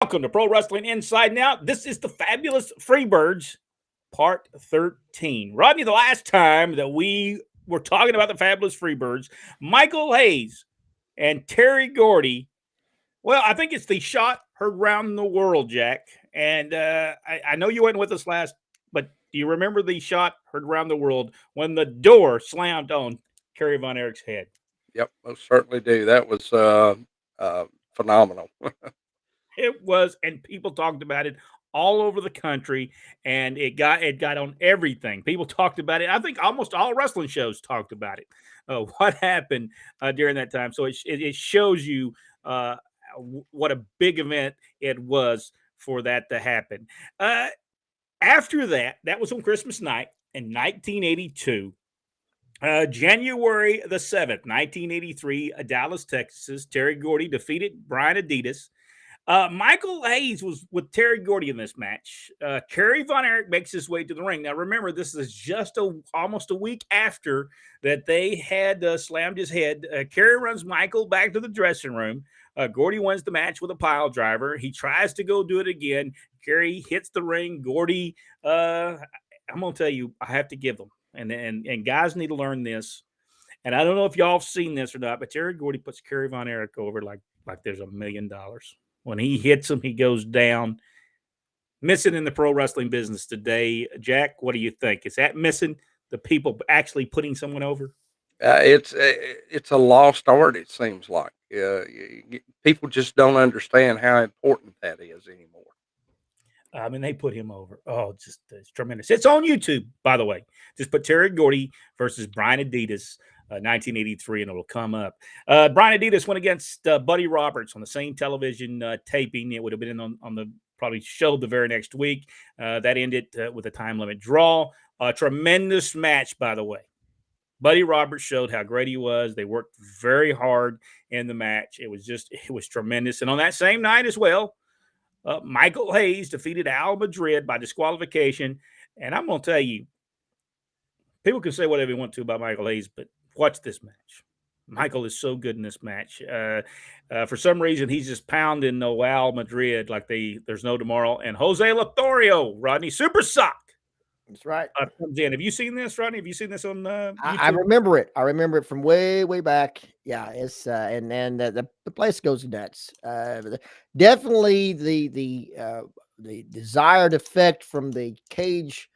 Welcome to Pro Wrestling Inside and Out. This is the Fabulous Freebirds, Part 13. Rodney, the last time that we were talking about the Fabulous Freebirds, Michael Hayes and Terry Gordy, well, I think it's the shot heard around the world, Jack. And I know you weren't with us last, but do you remember the shot heard around the world when the door slammed on Carrie Von Erich's head? Yep, most certainly do. That was phenomenal. It was, and people talked about it all over the country, and it got on everything. People talked about it. I think almost all wrestling shows talked about it. What happened during that time? So it shows you what a big event it was for that to happen. After that, that was on Christmas night in 1982. January the 7th, 1983, Dallas, Texas. Terry Gordy defeated Brian Adidas. Michael Hayes was with Terry Gordy in this match. Kerry Von Erich makes his way to the ring. Now, remember, this is just almost a week after that they had slammed his head. Kerry runs Michael back to the dressing room. Gordy wins the match with a pile driver. He tries to go do it again. Kerry hits the ring. Gordy, I'm going to tell you, I have to give them. And guys need to learn this. And I don't know if y'all have seen this or not, but Terry Gordy puts Kerry Von Erich over like there's $1 million. When he hits him, he goes down. Missing in the pro wrestling business today. Jack, what do you think? Is that missing? The people actually putting someone over? It's a lost art. It seems like people just don't understand how important that is anymore. I mean, they put him over. Oh, just it's tremendous. It's on YouTube, by the way. Just put Terry Gordy versus Brian Adidas, 1983, and it'll come up. Brian Adidas went against Buddy Roberts on the same television taping. It would have been on the probably show the very next week. That ended with a time limit draw. A tremendous match, by the way. Buddy Roberts showed how great he was. They worked very hard in the match. It was tremendous. And on that same night as well, Michael Hayes defeated Al Madrid by disqualification. And I'm going to tell you, people can say whatever they want to about Michael Hayes, but watch this match. Michael is so good in this match. For some reason, he's just pounding Al Madrid like there's no tomorrow. And Jose Lothario, Rodney, Super Sock. That's right. Comes in. Have you seen this, Rodney? Have you seen this on YouTube? I remember it. I remember it from way back. Yeah, it's and the place goes nuts. Definitely the desired effect from the cage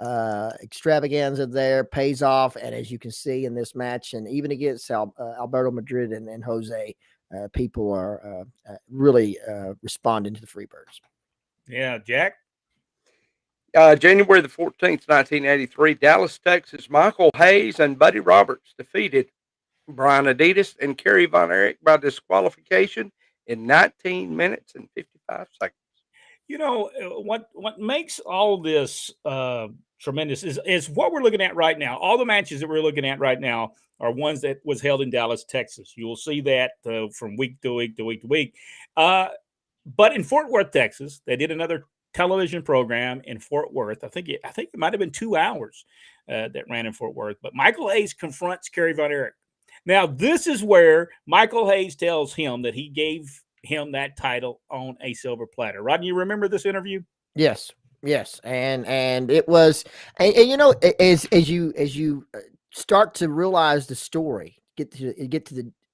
extravaganza there pays off, and as you can see in this match, and even against Alberto Madrid and Jose, people are really responding to the Freebirds. Yeah, Jack. January the 14th, 1983, Dallas, Texas. Michael Hayes and Buddy Roberts defeated Brian Adidas and Kerry Von Erich by disqualification in 19 minutes and 55 seconds. You know what makes all this tremendous is what we're looking at right now. All the matches that we're looking at right now are ones that was held in Dallas, Texas. You will see that from week to week to week to week. But in Fort Worth, Texas, they did another television program in Fort Worth. I think it might have been 2 hours that ran in Fort Worth. But Michael Hayes confronts Kerry Von Erich. Now, this is where Michael Hayes tells him that he gave him that title on a silver platter. Rodney, you remember this interview? Yes, and it was, and you know, as you start to realize the story, get to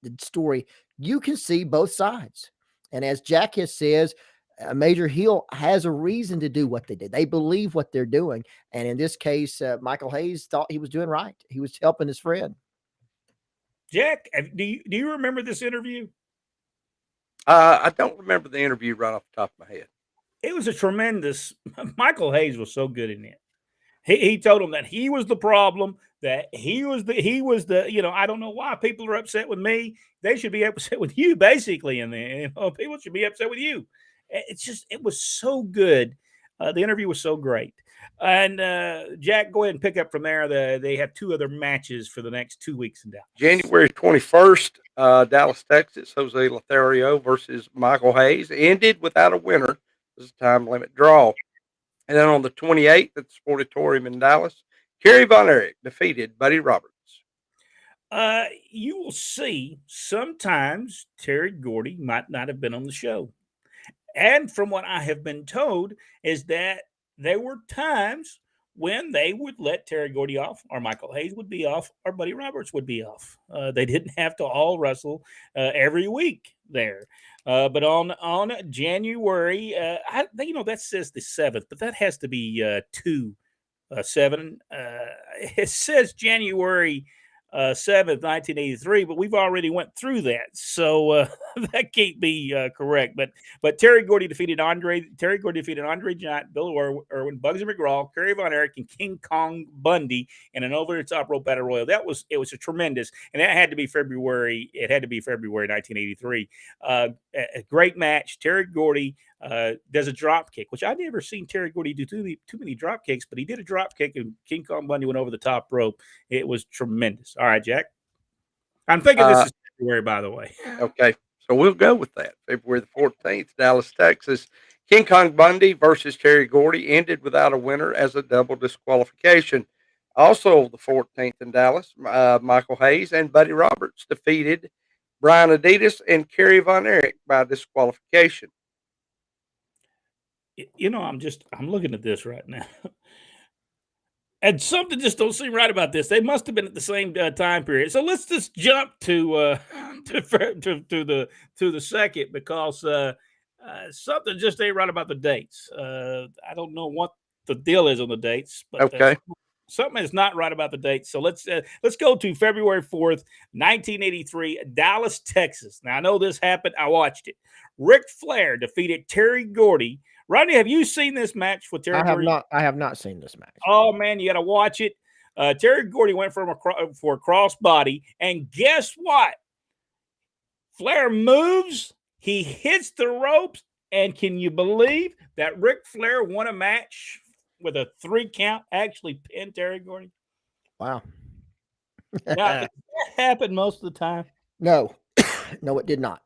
the story, you can see both sides. And as Jack has says, a major heel has a reason to do what they did. They believe what they're doing. And in this case, Michael Hayes thought he was doing right. He was helping his friend. Jack, do you remember this interview? I don't remember the interview right off the top of my head. It was a tremendous. Michael Hayes was so good in it. He told him that he was the problem, that he was the, I don't know why people are upset with me. They should be upset with you, basically. And people should be upset with you. It was so good. The interview was so great. And Jack, go ahead and pick up from there. They have 2 other matches for the next 2 weeks in Dallas. January 21st, Dallas, Texas. Jose Lothario versus Michael Hayes ended without a winner. It was a time limit draw. And then on the 28th at the Sportatorium in Dallas, Kerry Von Erich defeated Buddy Roberts. You will see sometimes Terry Gordy might not have been on the show. And from what I have been told is that there were times when they would let Terry Gordy off, or Michael Hayes would be off, or Buddy Roberts would be off. They didn't have to all wrestle every week there. But on January, that says the 7th, but that has to be 7. It says January 7th, 1983, but we've already went through that, so that can't be correct. But Terry Gordy defeated Andre Giant, Bill Irwin, Bugsy McGraw, Kerry Von Erich, and King Kong Bundy in an over the top rope battle royal. It was a tremendous, and that had to be February. It had to be February 1983. A great match. Terry Gordy does a drop kick, which I've never seen Terry Gordy do too many drop kicks, but he did a drop kick, and King Kong Bundy went over the top rope. It was tremendous. All right, Jack. I'm thinking this is February, by the way. Okay, so we'll go with that. February the 14th, Dallas, Texas. King Kong Bundy versus Terry Gordy ended without a winner as a double disqualification. Also, the 14th in Dallas, Michael Hayes and Buddy Roberts defeated Brian Adidas and Carrie Von Erich by disqualification. I'm looking at this right now. And something just don't seem right about this. They must have been at the same time period. So let's just jump to the second, because something just ain't right about the dates. I don't know what the deal is on the dates, but okay, something is not right about the dates. So let's go to February 4th, 1983, Dallas, Texas. Now I know this happened. I watched it. Ric Flair defeated Terry Gordy. Rodney, have you seen this match with Terry Gordy? I have not seen this match. Oh, man, you got to watch it. Terry Gordy went for a crossbody, and guess what? Flair moves, he hits the ropes, and can you believe that Ric Flair won a match with a 3 count, actually pinned Terry Gordy? Wow. Now, does that happen most of the time? No. No, it did not.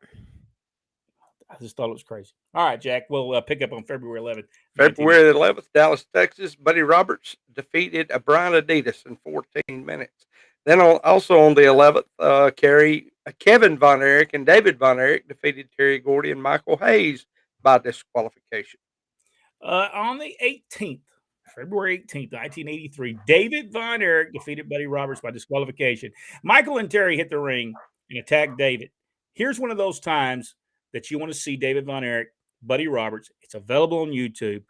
I just thought it was crazy. All right, Jack, we'll pick up on February 11th. February 11th, Dallas, Texas. Buddy Roberts defeated Brian Adidas in 14 minutes. Then also on the 11th, Kevin Von Erich and David Von Erich defeated Terry Gordy and Michael Hayes by disqualification. On the 18th, February 18th, 1983, David Von Erich defeated Buddy Roberts by disqualification. Michael and Terry hit the ring and attacked David. Here's one of those times that you want to see David Von Erich, Buddy Roberts. It's available on YouTube.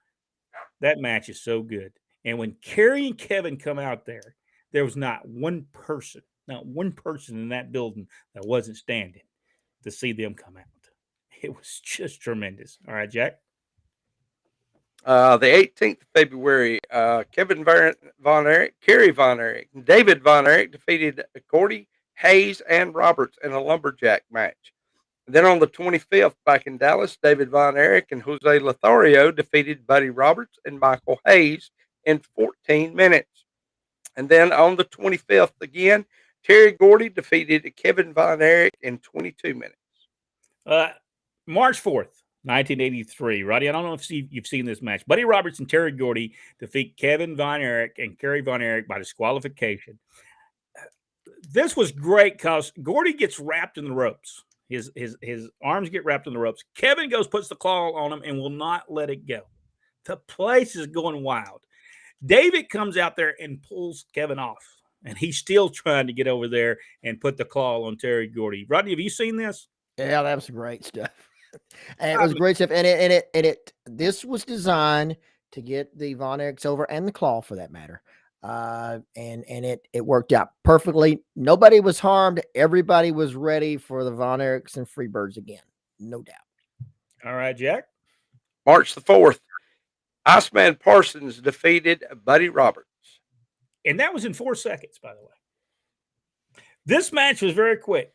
That match is so good. And when Carrie and Kevin come out there was not one person in that building that wasn't standing to see them come out. It was just tremendous. All right, Jack. The 18th of February, Kevin Von Erich, Kerry Von Erich, and David Von Erich defeated Gordy, Hayes, and Roberts in a lumberjack match. And then on the 25th, back in Dallas, David Von Erich and Jose Lothario defeated Buddy Roberts and Michael Hayes in 14 minutes. And then on the 25th, again, Terry Gordy defeated Kevin Von Erich in 22 minutes. March 4th, 1983. Roddy, I don't know if you've seen this match. Buddy Roberts and Terry Gordy defeat Kevin Von Erich and Kerry Von Erich by disqualification. This was great because Gordy gets wrapped in the ropes. His arms get wrapped in the ropes. Kevin puts the claw on him and will not let it go. The place is going wild. David comes out there and pulls Kevin off, and he's still trying to get over there and put the claw on Terry Gordy. Rodney, have you seen this? Yeah, that was great stuff. And it was great stuff. And this was designed to get the Von Erichs over, and the Claw for that matter. And it worked out perfectly. Nobody was harmed. Everybody was ready for the Von Erichs and Freebirds again. No doubt. All right, Jack. March the 4th, Iceman Parsons defeated Buddy Roberts. And that was in 4 seconds, by the way. This match was very quick.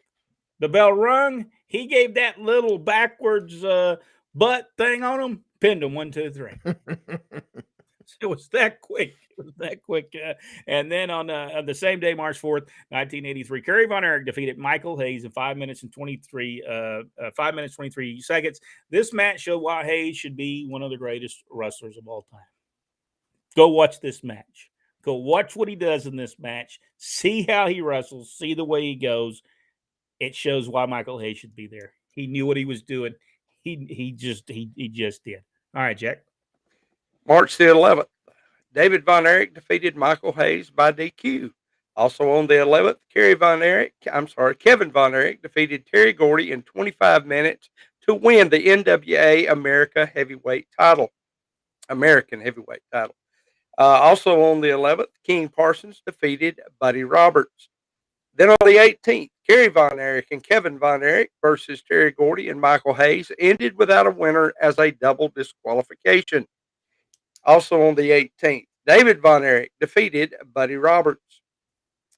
The bell rung. He gave that little backwards butt thing on him. Pinned him 1, 2, 3. It was that quick. And then on the same day, March 4th, 1983, Kerry Von Erich defeated Michael Hayes in 5 minutes 23 seconds. This match showed why Hayes should be one of the greatest wrestlers of all time. Go watch this match. Go watch what he does in this match. See how he wrestles. See the way he goes. It shows why Michael Hayes should be there. He knew what he was doing. he just did. All right, Jack. March the 11th, David Von Erich defeated Michael Hayes by DQ. Also on the 11th, Kevin Von Erich defeated Terry Gordy in 25 minutes to win the NWA American Heavyweight title. Also on the 11th, King Parsons defeated Buddy Roberts. Then on the 18th, Carrie Von Erich and Kevin Von Erich versus Terry Gordy and Michael Hayes ended without a winner as a double disqualification. Also on the 18th, David Von Erich defeated Buddy Roberts.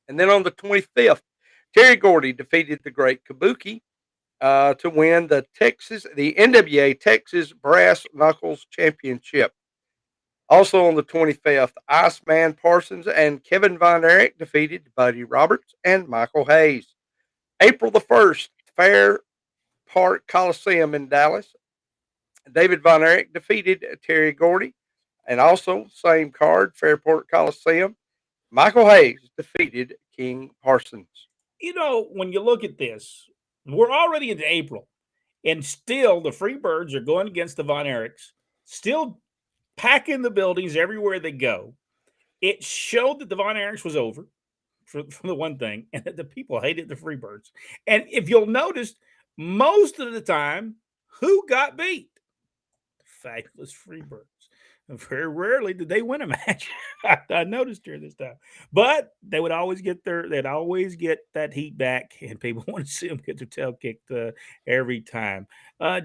And then on the 25th, Terry Gordy defeated the Great Kabuki to win the NWA Texas Brass Knuckles Championship. Also on the 25th, Iceman Parsons and Kevin Von Erich defeated Buddy Roberts and Michael Hayes. April the 1st, Fair Park Coliseum in Dallas, David Von Erich defeated Terry Gordy. And also, same card, Fairport Coliseum, Michael Hayes defeated King Parsons. You know, when you look at this, we're already into April, and still the Freebirds are going against the Von Erichs, still packing the buildings everywhere they go. It showed that the Von Erichs was over, for the one thing, and that the people hated the Freebirds. And if you'll notice, most of the time, who got beat? The Fabulous Freebirds. Very rarely did they win a match. I noticed during this time, but they would always get that heat back, and people want to see them get their tail kicked every time.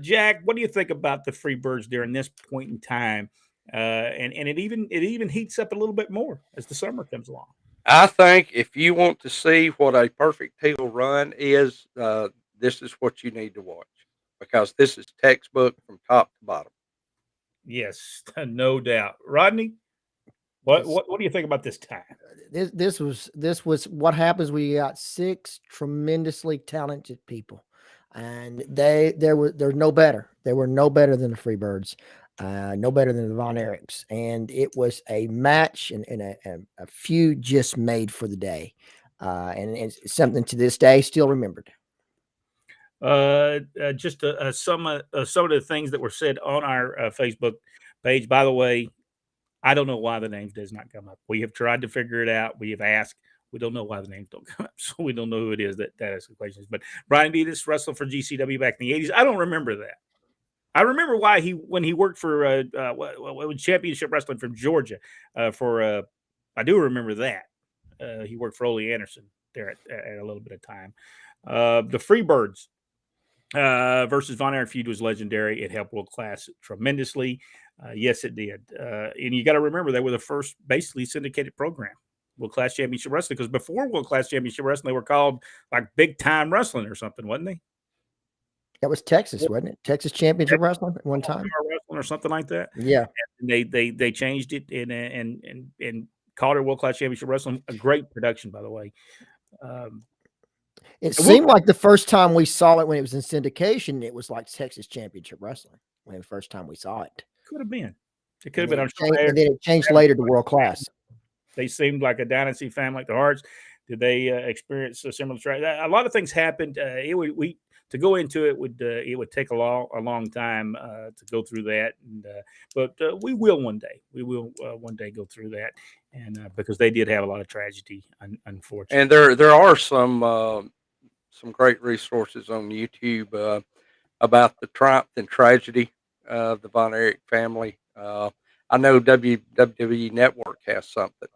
Jack, what do you think about the Freebirds during this point in time? And it even heats up a little bit more as the summer comes along. I think if you want to see what a perfect heel run is, this is what you need to watch, because this is textbook from top to bottom. Yes, no doubt. Rodney, what do you think about this time? This was what happens when you got 6 tremendously talented people, and there's no better. They were no better than the Freebirds, no better than the Von Erichs, and it was a match and a feud just made for the day, and it's something to this day still remembered. Just some of the things that were said on our Facebook page. By the way, I don't know why the names does not come up. We have tried to figure it out. We have asked. We don't know why the names don't come up, so we don't know who it is that asks the questions. But Brian Adidas wrestled for GCW back in the 80s. I don't remember that. I remember why when he worked for Championship Wrestling from Georgia. I do remember that he worked for Ole Anderson there at a little bit of time. The Freebirds versus Von Erich feud was legendary. It helped World Class tremendously. Yes, it did. And you got to remember, they were the first basically syndicated program, World Class Championship Wrestling, because before World Class Championship Wrestling, they were called like Big Time Wrestling or something, wasn't they? That was Texas, wasn't it? Texas Championship Wrestling at one time, or something like that. Yeah, and they changed it and called it World Class Championship Wrestling. A great production, by the way. It seemed like the first time we saw it when it was in syndication, it was like Texas Championship Wrestling when the first time we saw it. Could have been. It could have been. And then it changed later to World Class. They seemed like a dynasty family like the Hearts. Did they experience a similar track? A lot of things happened. To go into it would take a long time to go through that. But we will one day. We will one day go through that, and because they did have a lot of tragedy, unfortunately. And there are some great resources on YouTube about the triumph and tragedy of the Von Erich family. I know WWE Network has something.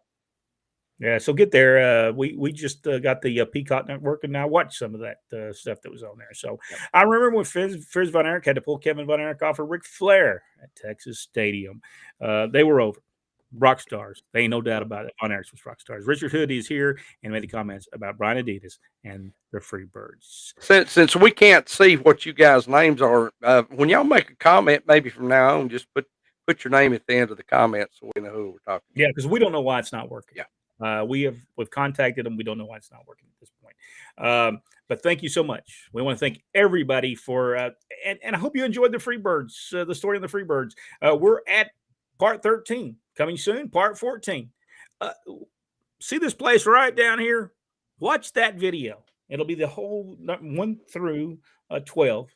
Yeah, so get there. We just got the Peacock Network, and now watch some of that stuff that was on there. So I remember when Frizz Von Erich had to pull Kevin Von Erich off of Ric Flair at Texas Stadium. They were over. Rock stars. They ain't no doubt about it. Von Erichs was rock stars. Richard Hood is here and made the comments about Brian Adidas and the Freebirds. Since we can't see what you guys' names are, when y'all make a comment, maybe from now on, just put your name at the end of the comment so we know who we're talking to. Yeah, because we don't know why it's not working. Yeah. We've contacted them. We don't know why it's not working at this point. But thank you so much. We want to thank everybody for, and I hope you enjoyed the Freebirds, the story of the Freebirds. We're at part 13. Coming soon, part 14. See this place right down here? Watch that video. It'll be the whole 1 through 12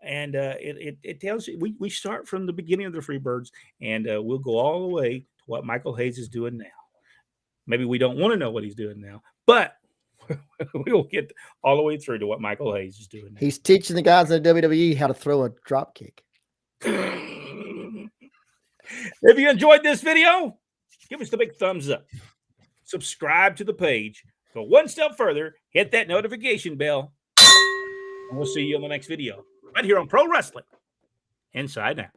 And it tells you we start from the beginning of the Freebirds, and we'll go all the way to what Michael Hayes is doing now. Maybe we don't want to know what he's doing now, but we'll get all the way through to what Michael Hayes is doing now. He's teaching the guys in the WWE how to throw a drop kick. If you enjoyed this video, give us the big thumbs up. Subscribe to the page. Go one step further, hit that notification bell, and we'll see you in the next video right here on Pro Wrestling Inside Now.